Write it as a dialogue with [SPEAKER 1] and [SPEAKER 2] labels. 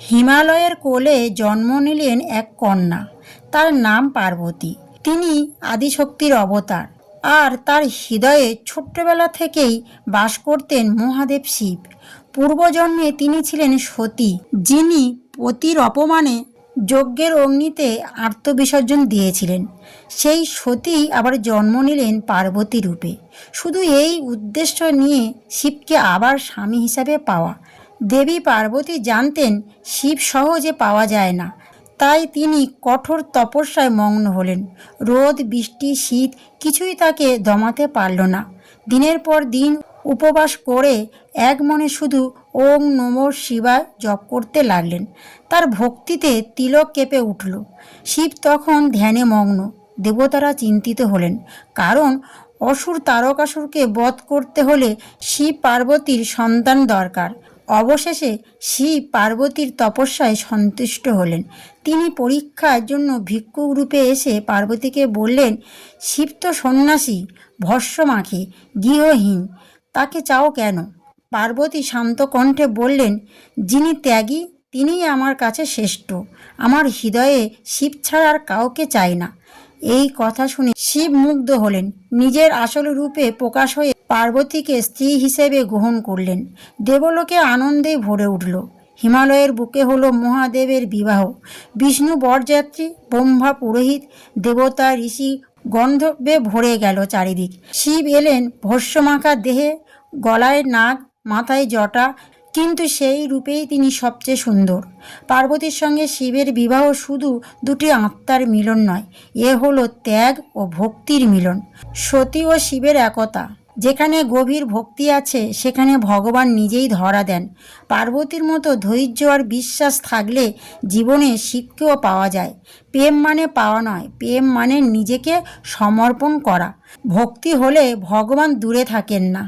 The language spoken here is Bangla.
[SPEAKER 1] হিমালয়ের কোলে জন্ম নিলেন এক কন্যা, তার নাম পার্বতী। তিনি আদিশক্তির অবতার, আর তার হৃদয়ে ছোট্টবেলা থেকেই বাস করতেন মহাদেব শিব। পূর্বজন্মে তিনি ছিলেন সতী, যিনি পতির অপমানে যজ্ঞের অগ্নিতে আত্মবিসর্জন দিয়েছিলেন। সেই সতী আবার জন্ম নিলেন পার্বতী রূপে, শুধু এই উদ্দেশ্য নিয়ে শিবকে আবার স্বামী হিসাবে পাওয়া। দেবী পার্বতী জানতেন শিব সহজে পাওয়া যায় না, তাই তিনি কঠোর তপস্যায় মগ্ন হলেন। রোদ, বৃষ্টি, শীত কিছুই তাকে দমাতে পারল না। দিনের পর দিন উপবাস করে এক মনে শুধু ওং নমঃ শিবায় জপ করতে লাগলেন। তার ভক্তিতে তিলক কেঁপে উঠল। শিব তখন ধ্যানে মগ্ন। দেবতারা চিন্তিত হলেন, কারণ অসুর তারকাসুরকে বধ করতে হলে শিব পার্বতীর সন্তান দরকার। অবশেষে শিব পার্বতীর তপস্যায় সন্তুষ্ট হলেন। তিনি পরীক্ষার জন্য ভিক্ষুক রূপে এসে পার্বতীকে বললেন, শিব তো সন্ন্যাসী, ভস্ম মাখে, গৃহহীন, তাকে চাও কেন? পার্বতী শান্ত কণ্ঠে বললেন, যিনি ত্যাগী তিনিই আমার কাছে শ্রেষ্ঠ। আমার হৃদয়ে শিব ছাড়া আর কাউকে চাই না। এই কথা শুনে শিব মুগ্ধ হলেন। নিজের আসল রূপে প্রকাশ হয়ে পার্বতীকে স্ত্রী হিসেবে গ্রহণ করলেন। দেবলোকে আনন্দে ভরে উঠল। হিমালয়ের বুকে হলো মহাদেবের বিবাহ। বিষ্ণু বরযাত্রী, ব্রহ্মা পুরোহিত, দেবতা, ঋষি গন্ধর্বে ভরে গেল চারিদিক। শিব এলেন ভস্মমাখা দেহে, গলায় নাগ, মাথায় জটা, কিন্তু সেই রূপেই তিনি সবচেয়ে সুন্দর। পার্বতীর সঙ্গে শিবের বিবাহ শুধু দুটি আত্মার মিলন নয়, এ হলো ত্যাগ ও ভক্তির মিলন। সতী ও শিবের একতা। যেখানে গভীর ভক্তি আছে সেখানে ভগবান নিজেই ধরা দেন। পার্বতীর মতো ধৈর্য আর বিশ্বাস থাকলে জীবনে শিবকেও পাওয়া যায়। প্রেম মানে পাওয়া নয়, প্রেম মানে নিজেকে সমর্পণ করা। ভক্তি হলে ভগবান দূরে থাকেন না।